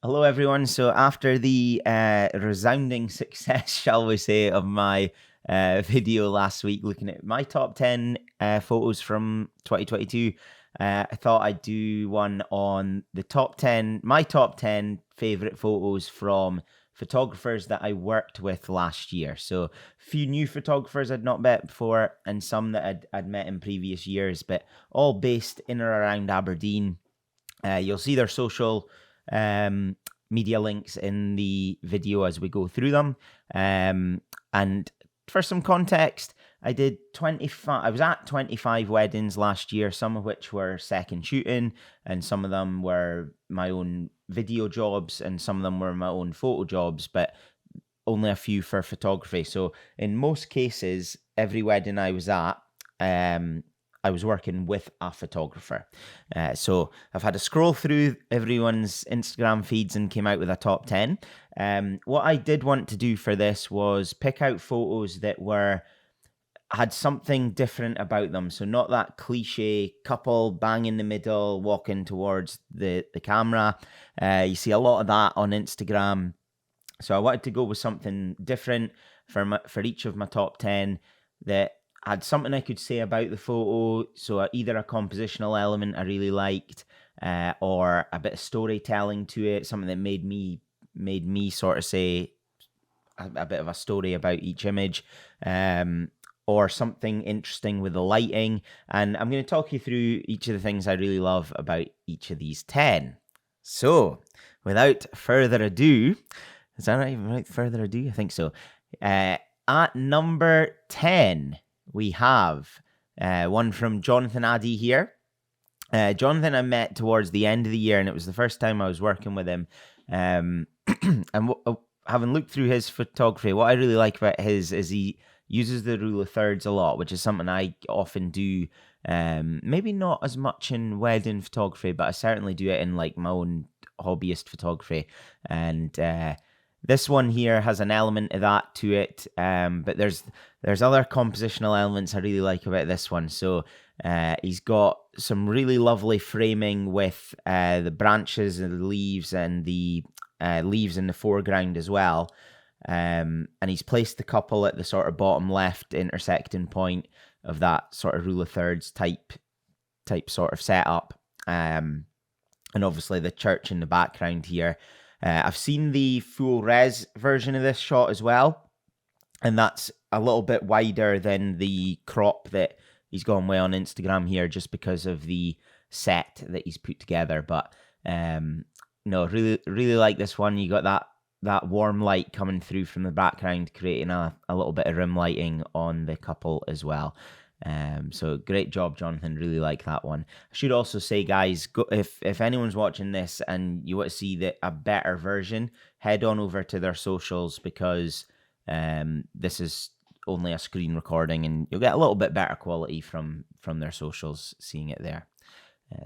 Hello, everyone. So, after the resounding success, shall we say, of my video last week looking at my top 10 photos from 2022, I thought I'd do one on my top 10 favorite photos from photographers that I worked with last year. So, a few new photographers I'd not met before, and some that I'd met in previous years, but all based in or around Aberdeen. You'll see their social media links in the video as we go through them. And for some context, I did 25. I was at 25 weddings last year, some of which were second shooting, and some of them were my own video jobs, and some of them were my own photo jobs, but only a few for photography. So in most cases, every wedding I was at, I was working with a photographer. So I've had a scroll through everyone's Instagram feeds and came out with a top 10. What I did want to do for this was pick out photos that had something different about them. So not that cliche couple bang in the middle, walking towards the camera. You see a lot of that on Instagram. So I wanted to go with something different for each of my top 10 that had something I could say about the photo. So either a compositional element I really liked, or a bit of storytelling to it, something that made me sort of say a bit of a story about each image, or something interesting with the lighting. And I'm going to talk you through each of the things I really love about each of these 10. So without further ado, is that right? Without further ado, I think so. At number 10, we have one from Jonathan Addy here. Jonathan I met towards the end of the year, and it was the first time I was working with him. And having looked through his photography, what I really like about his is he uses the rule of thirds a lot, which is something I often do. Maybe not as much in wedding photography, but I certainly do it in like my own hobbyist photography. And this one here has an element of that to it, but there's other compositional elements I really like about this one. So he's got some really lovely framing with the branches and the leaves, and the leaves in the foreground as well. And he's placed the couple at the sort of bottom left intersecting point of that sort of rule of thirds type sort of setup. And obviously the church in the background here. I've seen the full res version of this shot as well, and that's a little bit wider than the crop that he's gone with on Instagram here, just because of the set that he's put together. But no, really like this one. You got that warm light coming through from the background, creating a little bit of rim lighting on the couple as well. So great job, Jonathan. Really like that one. I should also say, guys, if anyone's watching this and you want to see a better version, head on over to their socials, because this is only a screen recording, and you'll get a little bit better quality from their socials seeing it there.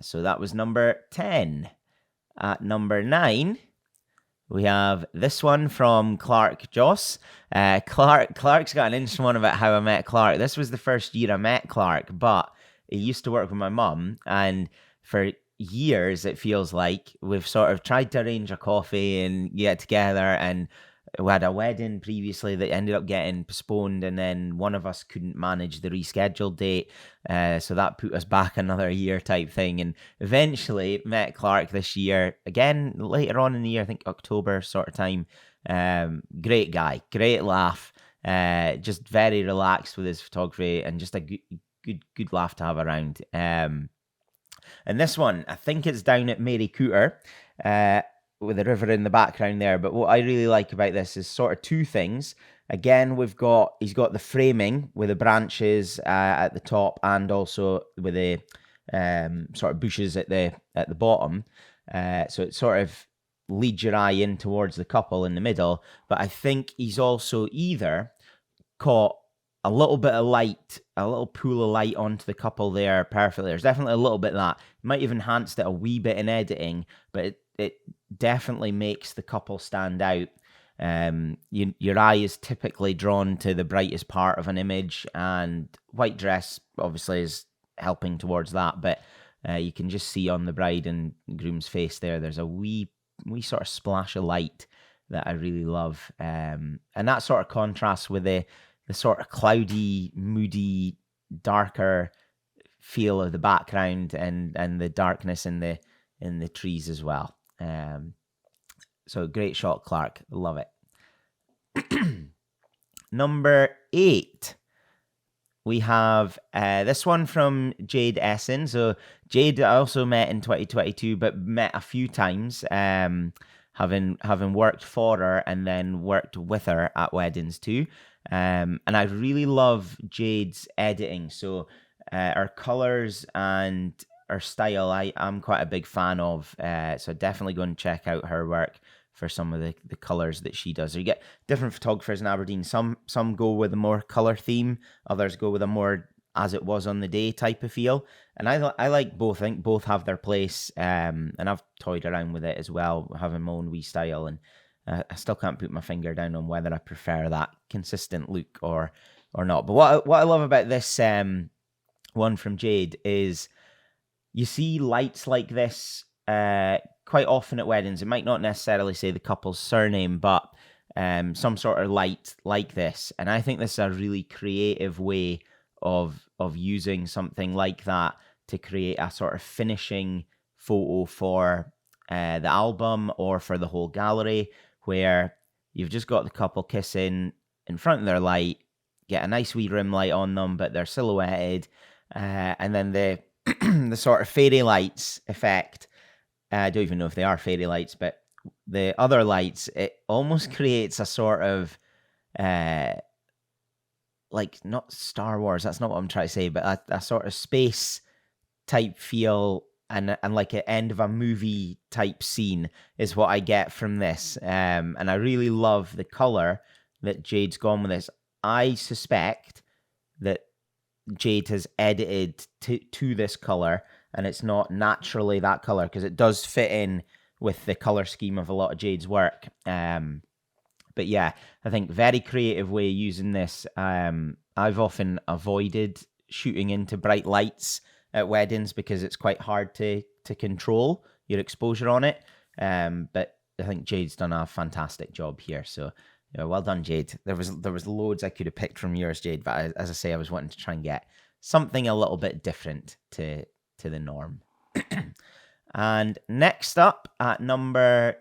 So that was number 10. At number 9, we have this one from Clark Joss. Clark's got an interesting one about how I met Clark. This was the first year I met Clark, but he used to work with my mum, and for years it feels like we've sort of tried to arrange a coffee and get together, and we had a wedding previously that ended up getting postponed, and then one of us couldn't manage the rescheduled date, so that put us back another year type thing. And eventually met Clark this year again, later on in the year, I think October sort of time. Great guy, great laugh, just very relaxed with his photography, and just a good laugh to have around. And this one, I think it's down at Mary Cooter, with the river in the background there. But what I really like about this is sort of two things. Again, he's got the framing with the branches at the top, and also with the sort of bushes at the bottom. So it sort of leads your eye in towards the couple in the middle. But I think he's also either caught a little bit of light, a little pool of light onto the couple there perfectly. There's definitely a little bit of that. Might have enhanced it a wee bit in editing, but it definitely makes the couple stand out. Your eye is typically drawn to the brightest part of an image, and white dress obviously is helping towards that, but you can just see on the bride and groom's face there's a wee wee sort of splash of light that I really love. And that sort of contrasts with the sort of cloudy, moody, darker feel of the background and the darkness in the trees as well. So great shot, Clark. Love it. Number 8. We have this one from Jade Essen. So Jade I also met in 2022, but met a few times, having worked for her and then worked with her at weddings too. And I really love Jade's editing. So her colours and her style, I'm quite a big fan of. So definitely go and check out her work for some of the colours that she does. So you get different photographers in Aberdeen. Some go with a more colour theme, others go with a more as it was on the day type of feel. And I like both. I think both have their place. And I've toyed around with it as well, having my own wee style. And I still can't put my finger down on whether I prefer that consistent look or not. But what I love about this one from Jade is you see lights like this quite often at weddings. It might not necessarily say the couple's surname, but some sort of light like this. And I think this is a really creative way of using something like that to create a sort of finishing photo for the album or for the whole gallery, where you've just got the couple kissing in front of their light, get a nice wee rim light on them, but they're silhouetted, and then the the sort of fairy lights effect. I don't even know if they are fairy lights, but the other lights, it almost creates a sort of like, not Star Wars, that's not what I'm trying to say, but a sort of space type feel and like an end of a movie type scene is what I get from this. And I really love the color that Jade's gone with this. I suspect that Jade has edited to this color, and it's not naturally that color, because it does fit in with the color scheme of a lot of Jade's work. But yeah, I think very creative way using this. I've often avoided shooting into bright lights at weddings because it's quite hard to control your exposure on it. But I think Jade's done a fantastic job here. So well done, Jade. There was loads I could have picked from yours, Jade, but as I say, I was wanting to try and get something a little bit different to the norm. And next up at number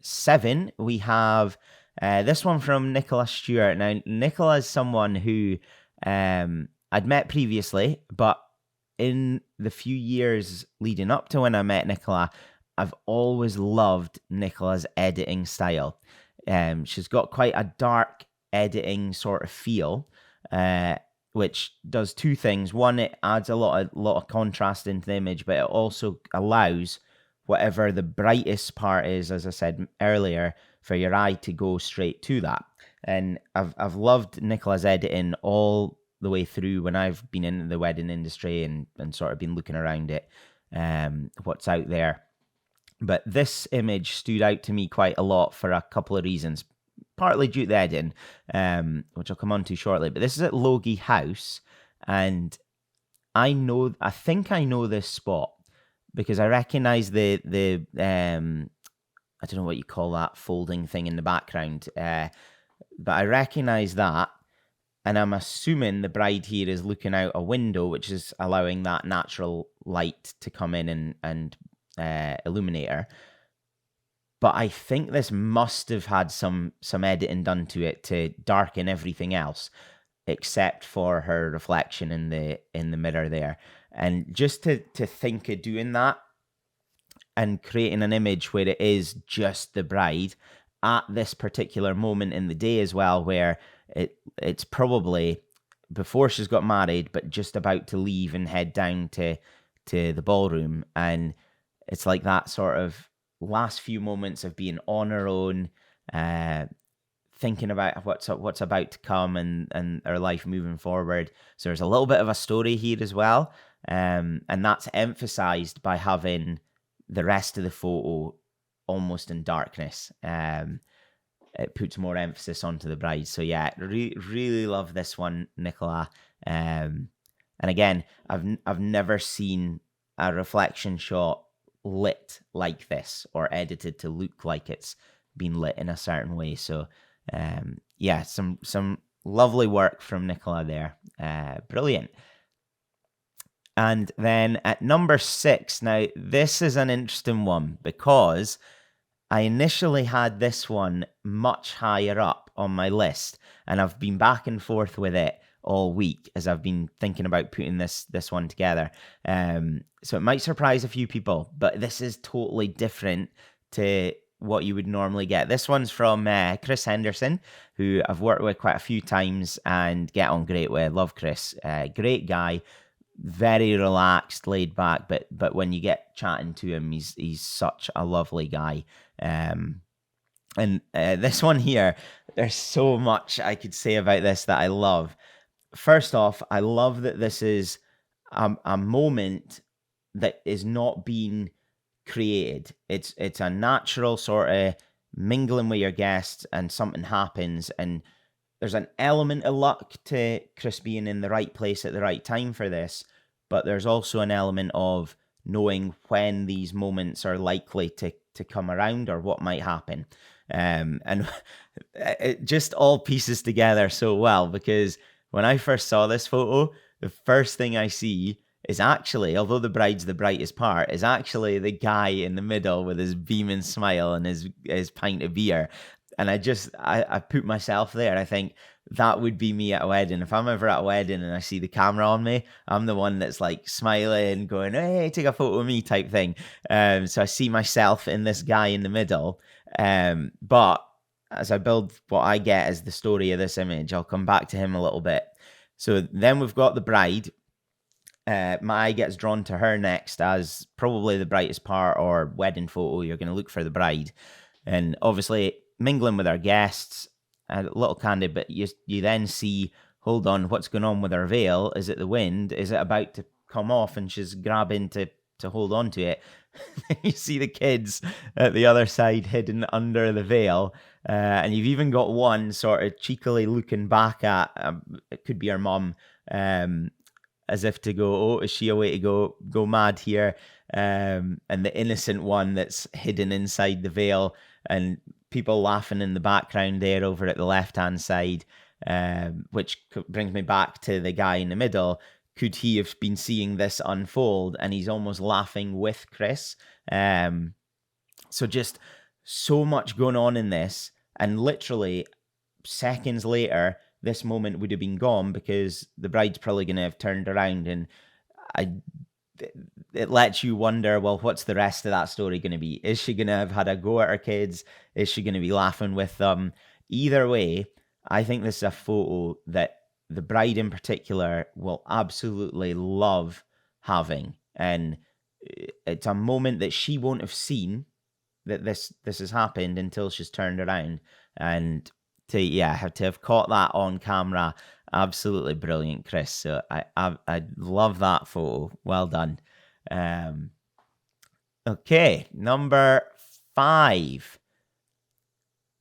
7, we have this one from Nicola Stuart. Now, Nicola is someone who I'd met previously, but in the few years leading up to when I met Nicola, I've always loved Nicola's editing style. She's got quite a dark editing sort of feel, which does two things. One, it adds a lot of contrast into the image, but it also allows whatever the brightest part is, as I said earlier, for your eye to go straight to that. And I've loved Nicola's editing all the way through when I've been in the wedding industry and sort of been looking around it, what's out there. But this image stood out to me quite a lot for a couple of reasons, partly due to the editing, which I'll come on to shortly. But this is at Logie House, and I think I know this spot because I recognise the I don't know what you call that folding thing in the background, but I recognise that, and I'm assuming the bride here is looking out a window, which is allowing that natural light to come in and illuminate her. But I think this must have had some editing done to it to darken everything else, except for her reflection in the mirror there. And just to think of doing that and creating an image where it is just the bride at this particular moment in the day as well, where it's probably before she's got married, but just about to leave and head down to the ballroom. And it's like that sort of last few moments of being on her own, thinking about what's about to come and her life moving forward. So there's a little bit of a story here as well, and that's emphasized by having the rest of the photo almost in darkness. It puts more emphasis onto the bride. So yeah, really love this one, Nicola. And again, I've never seen a reflection shot lit like this or edited to look like it's been lit in a certain way. So yeah, some lovely work from Nicola there. Brilliant. And then at number 6, now this is an interesting one because I initially had this one much higher up on my list, and I've been back and forth with it all week as I've been thinking about putting this one together. So it might surprise a few people, but this is totally different to what you would normally get. This one's from Chris Henderson, who I've worked with quite a few times and get on great with. Love Chris. Great guy. Very relaxed, laid back, but when you get chatting to him, he's such a lovely guy. And this one here, there's so much I could say about this that I love. First off, I love that this is a moment that is not being created. It's a natural sort of mingling with your guests, and something happens, and there's an element of luck to Chris being in the right place at the right time for this, but there's also an element of knowing when these moments are likely to come around or what might happen. And it just all pieces together so well, because when I first saw this photo, the first thing I see is actually, although the bride's the brightest part, is actually the guy in the middle with his beaming smile and his pint of beer. And I put myself there. I think that would be me at a wedding. If I'm ever at a wedding and I see the camera on me, I'm the one that's like smiling, going, hey, take a photo of me type thing. So I see myself in this guy in the middle. But as I build what I get as the story of this image, I'll come back to him a little bit. So then we've got the bride. My eye gets drawn to her next as probably the brightest part or wedding photo. You're going to look for the bride. And obviously mingling with our guests, a little candid, but you then see, hold on, what's going on with her veil? Is it the wind? Is it about to come off and she's grabbing to hold on to it? You see the kids at the other side hidden under the veil, and you've even got one sort of cheekily looking back at, it could be her mum, as if to go, oh, is she a way to go mad here? And the innocent one that's hidden inside the veil, and people laughing in the background there over at the left-hand side, which brings me back to the guy in the middle. Could he have been seeing this unfold? And he's almost laughing with Chris. So just so much going on in this. And literally seconds later, this moment would have been gone because the bride's probably going to have turned around, and it lets you wonder, well, what's the rest of that story going to be? Is she going to have had a go at her kids? Is she going to be laughing with them? Either way, I think this is a photo that the bride in particular will absolutely love having. And it's a moment that she won't have seen that this has happened until she's turned around. And to have caught that on camera, absolutely brilliant, Chris. So I love that photo. Well done. Okay, number 5.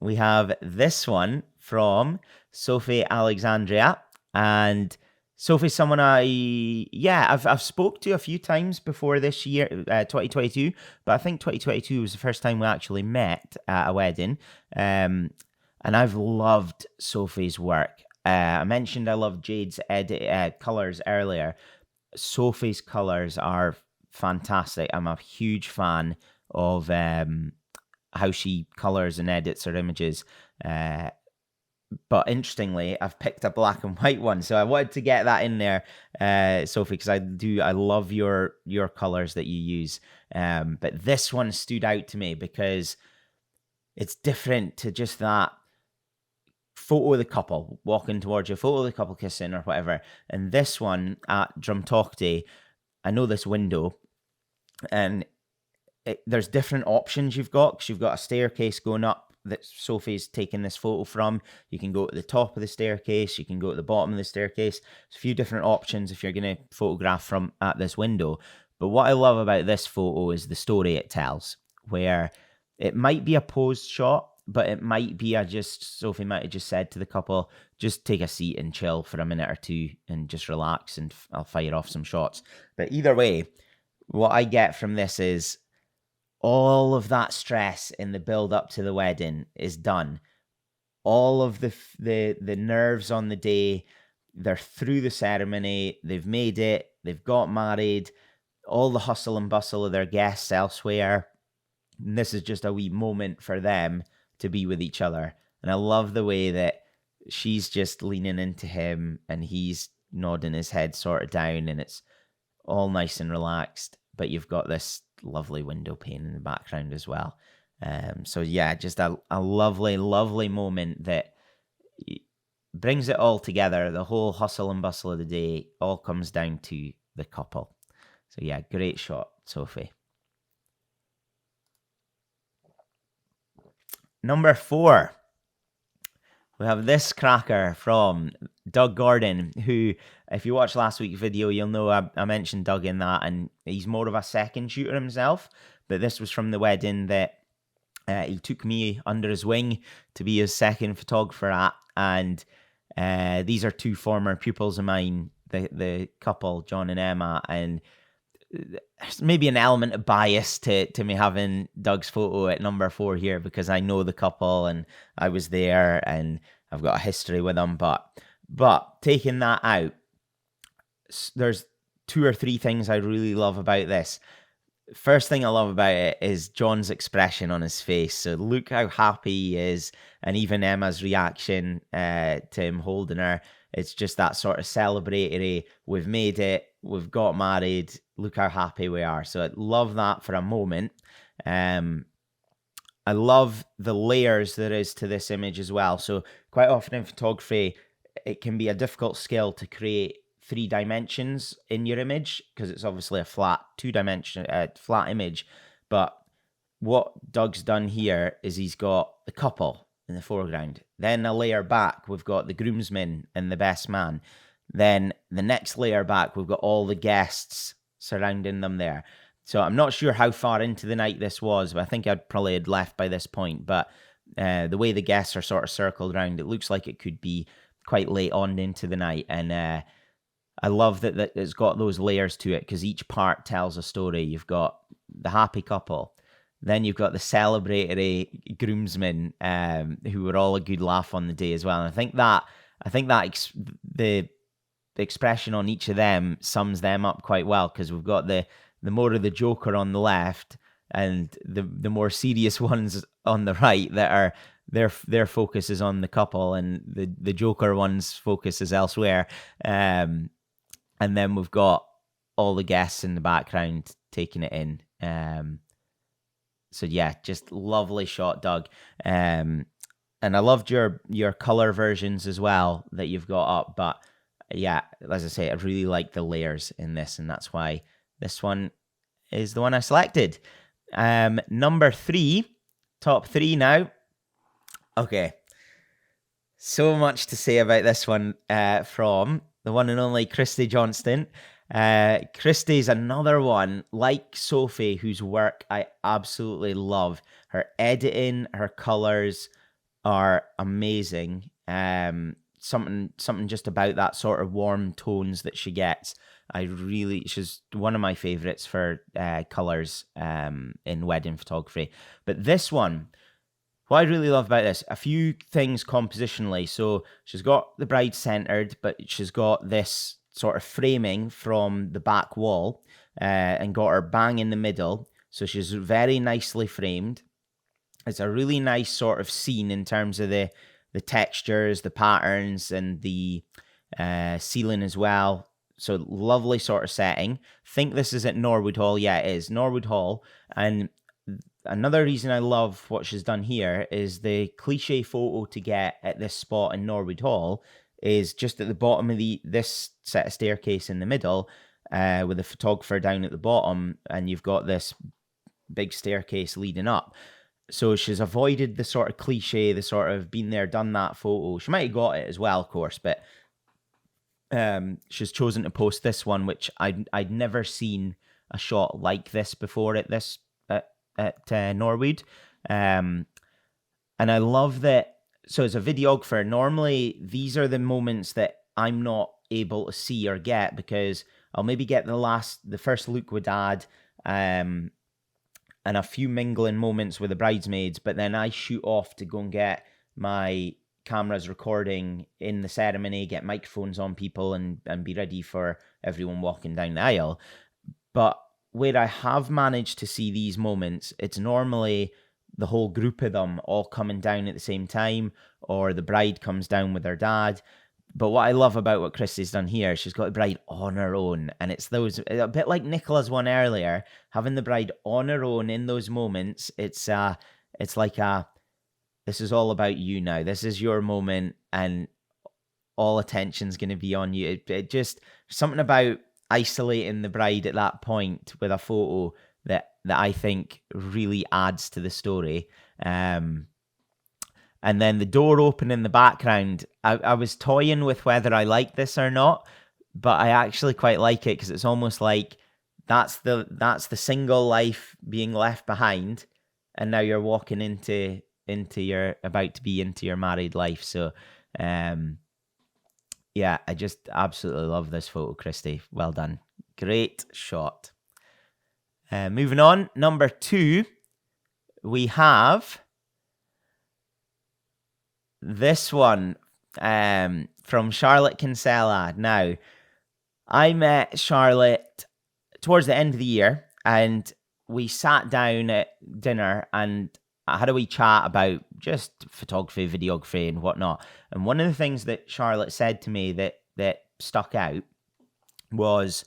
We have this one from Sophie Alexandria, and Sophie's someone I've spoke to a few times before this year, 2022, but I think 2022 was the first time we actually met at a wedding. And I've loved Sophie's work. I mentioned I love Jade's colours earlier. Sophie's colours are fantastic. I'm a huge fan of how she colours and edits her images. But interestingly, I've picked a black and white one, so I wanted to get that in there, Sophie, because I love your colours that you use. But this one stood out to me because it's different to just that photo of the couple walking towards you, photo of the couple kissing or whatever. And this one at Drumtochty, I know this window, and there's different options you've got, because you've got a staircase going up that Sophie's taken this photo from. You can go to the top of the staircase, you can go to the bottom of the staircase. There's a few different options if you're going to photograph from at this window. But what I love about this photo is the story it tells, where it might be a posed shot, but it might be Sophie might have just said to the couple, just take a seat and chill for a minute or two and just relax, and I'll fire off some shots. But either way, what I get from this is all of that stress in the build up to the wedding is done. All of the nerves on the day, they're through the ceremony, they've made it, they've got married, all the hustle and bustle of their guests elsewhere. And this is just a wee moment for them to be with each other. And I love the way that she's just leaning into him and he's nodding his head sort of down, and it's all nice and relaxed, but you've got this lovely window pane in the background as well. So yeah, just a lovely, lovely moment that brings it all together. The whole hustle and bustle of the day all comes down to the couple. So yeah, great shot, Sophie. Number 4, we have this cracker from Doug Gordon, who, if you watched last week's video, you'll know I mentioned Doug in that, and he's more of a second shooter himself, but this was from the wedding that he took me under his wing to be his second photographer at, and these are 2 former pupils of mine, the couple, John and Emma, and there's maybe an element of bias to me having Doug's photo at number 4 here because I know the couple and I was there and I've got a history with them. But taking that out, there's 2 or 3 things I really love about this. First thing I love about it is John's expression on his face. So look how happy he is, and even Emma's reaction to him holding her. It's just that sort of celebratory, we've made it, we've got married, look how happy we are. So I love that for a moment. I love the layers there is to this image as well. So quite often in photography, it can be a difficult skill to create 3 dimensions in your image because it's obviously a flat 2-dimension flat image. But what Doug's done here is he's got the couple in the foreground. Then a layer back, we've got the groomsmen and the best man. Then the next layer back, we've got all the guests surrounding them there. So I'm not sure how far into the night this was, but I think I'd probably had left by this point. But the way the guests are sort of circled around, it looks like it could be quite late on into the night. And I love that it's got those layers to it because each part tells a story. You've got the happy couple. Then you've got the celebratory groomsmen who were all a good laugh on the day as well. And I think the expression on each of them sums them up quite well because we've got the more of the Joker on the left and the more serious ones on the right that are their focus is on the couple, and the Joker one's focus is elsewhere. And then we've got all the guests in the background taking it in. So yeah, just lovely shot, Doug. And I loved your color versions as well that you've got up. But yeah, as I say, I really like the layers in this, and that's why this one is the one I selected. Number 3, top 3 now. Okay, so much to say about this one from the one and only Christy Johnston. Christy's another one, like Sophie, whose work I absolutely love. Her editing, her colors are amazing. Something just about that sort of warm tones that she gets. She's one of my favorites for colors in wedding photography. But this one, what I really love about this, a few things compositionally. So she's got the bride centered, but she's got this sort of framing from the back wall and got her bang in the middle. So she's very nicely framed. It's a really nice sort of scene in terms of the textures, the patterns, and the ceiling as well. So lovely sort of setting. Think this is at Norwood Hall. Yeah, it is Norwood Hall. And another reason I love what she's done here is the cliche photo to get at this spot in Norwood Hall is just at the bottom of this set of staircase in the middle, with the photographer down at the bottom, and you've got this big staircase leading up. So she's avoided the sort of cliche, the sort of been there, done that photo. She might have got it as well, of course, but she's chosen to post this one, which I'd never seen a shot like this before at Norwood. And I love that. So as a videographer, normally these are the moments that I'm not able to see or get because I'll maybe get the first look with Dad, and and a few mingling moments with the bridesmaids, but then I shoot off to go and get my cameras recording in the ceremony, get microphones on people, and be ready for everyone walking down the aisle. But where I have managed to see these moments, it's normally the whole group of them all coming down at the same time, or the bride comes down with her dad. But what I love about what Christy's done here, she's got the bride on her own. And it's those, a bit like Nicola's one earlier, having the bride on her own in those moments. It's like this is all about you now. This is your moment, and all attention's going to be on you. It just, something about isolating the bride at that point with a photo that I think really adds to the story. And then the door open in the background, I was toying with whether I like this or not, but I actually quite like it, because it's almost like that's the single life being left behind, and now you're walking into your married life. So yeah, I just absolutely love this photo, Christy. Well done. Great shot. Moving on, number 2, we have this one from Charlotte Kinsella. Now, I met Charlotte towards the end of the year, and we sat down at dinner and I had a wee chat about just photography, videography, and whatnot. And one of the things that Charlotte said to me that stuck out was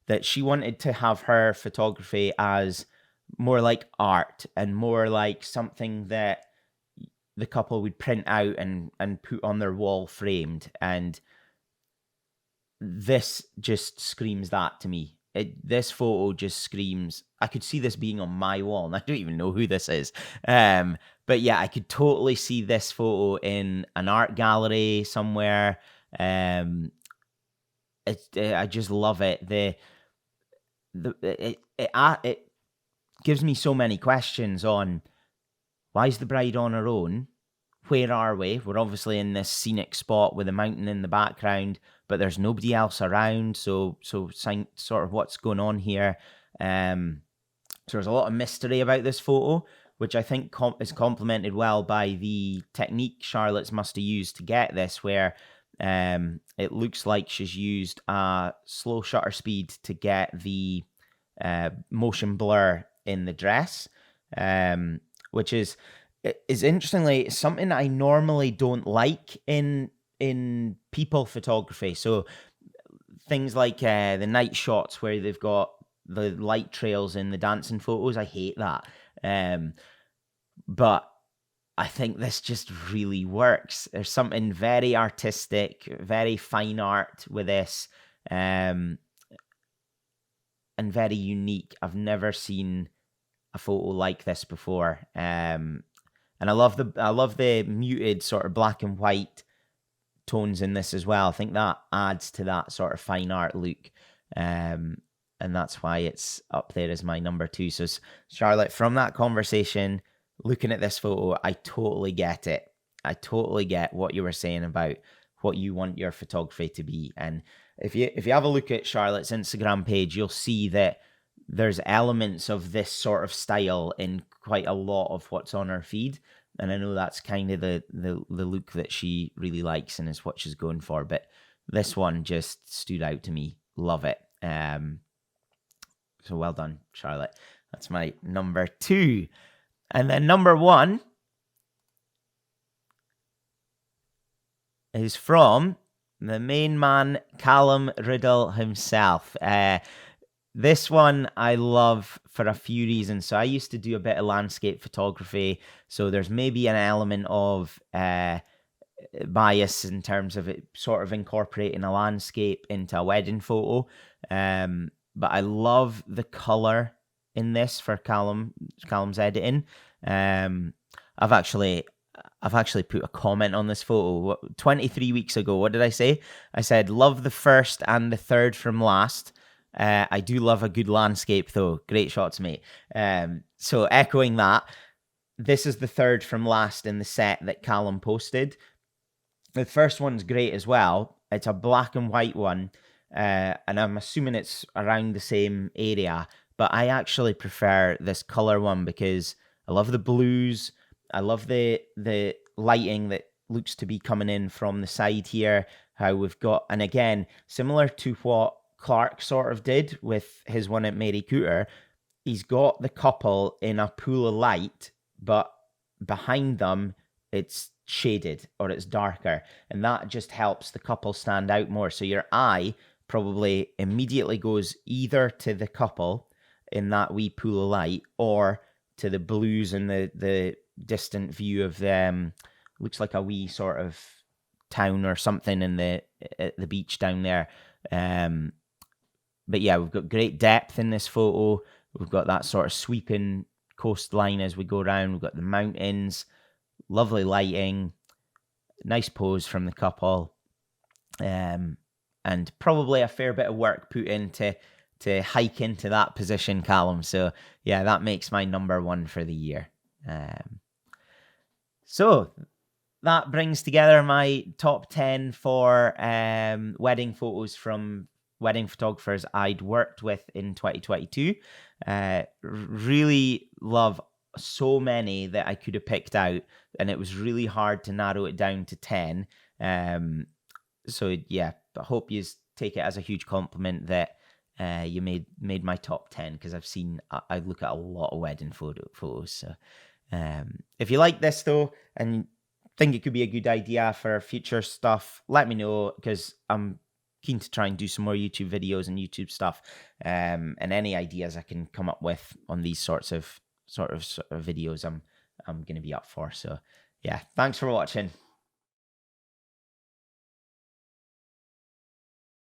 that she wanted to have her photography as more like art, and more like something that the couple would print out and put on their wall framed. And this just screams that to me. This photo just screams, I could see this being on my wall, and I don't even know who this is. But yeah, I could totally see this photo in an art gallery somewhere. I just love it. It gives me so many questions on, why is the bride on her own? Where are we? We're obviously in this scenic spot with a mountain in the background, but there's nobody else around. So sort of what's going on here. So there's a lot of mystery about this photo, which I think is complemented well by the technique Charlotte's must have used to get this, where it looks like she's used a slow shutter speed to get the motion blur in the dress, which is interestingly something I normally don't like in people photography. So things like the night shots where they've got the light trails in the dancing photos, I hate that. But I think this just really works. There's something very artistic, very fine art with this, and very unique. I've never seen a photo like this before. And I love the muted sort of black and white tones in this as well. I think that adds to that sort of fine art look. And that's why it's up there as my number 2. So Charlotte, from that conversation, looking at this photo, I totally get it. I totally get what you were saying about what you want your photography to be. And if you have a look at Charlotte's Instagram page, you'll see that there's elements of this sort of style in quite a lot of what's on her feed. And I know that's kind of the look that she really likes and is what she's going for. But this one just stood out to me. Love it. So well done, Charlotte. That's my number 2. And then number 1 is from the main man, Callum Riddle himself. This one I love for a few reasons. So I used to do a bit of landscape photography. So there's maybe an element of bias in terms of it sort of incorporating a landscape into a wedding photo. But I love the color in this for Callum's editing. I've actually put a comment on this photo 23 weeks ago. What did I say? I said, love the first and the third from last. I do love a good landscape though. Great shots, mate. So echoing that, this is the third from last in the set that Callum posted. The first one's great as well. It's a black and white one. And I'm assuming it's around the same area, but I actually prefer this color one because I love the blues. I love the lighting that looks to be coming in from the side here. How we've got, and again, similar to what Clark sort of did with his one at Mary Cooter, he's got the couple in a pool of light, but behind them it's shaded or it's darker, and that just helps the couple stand out more. So your eye probably immediately goes either to the couple in that wee pool of light or to the blues and the distant view of them. Looks like a wee sort of town or something in the beach down there. But yeah, we've got great depth in this photo. We've got that sort of sweeping coastline as we go around. We've got the mountains, lovely lighting, nice pose from the couple, and probably a fair bit of work put into to hike into that position, Callum. So yeah, that makes my number one for the year. So that brings together my top 10 for wedding photos from wedding photographers I'd worked with in 2022. Really love so many that I could have picked out, and it was really hard to narrow it down to 10. So yeah, I hope you take it as a huge compliment that you made my top 10, because I look at a lot of wedding photos. So if you like this though and think it could be a good idea for future stuff, let me know, because I'm keen to try and do some more YouTube videos and YouTube stuff, and any ideas I can come up with on these sorts of videos I'm going to be up for. So yeah, thanks for watching.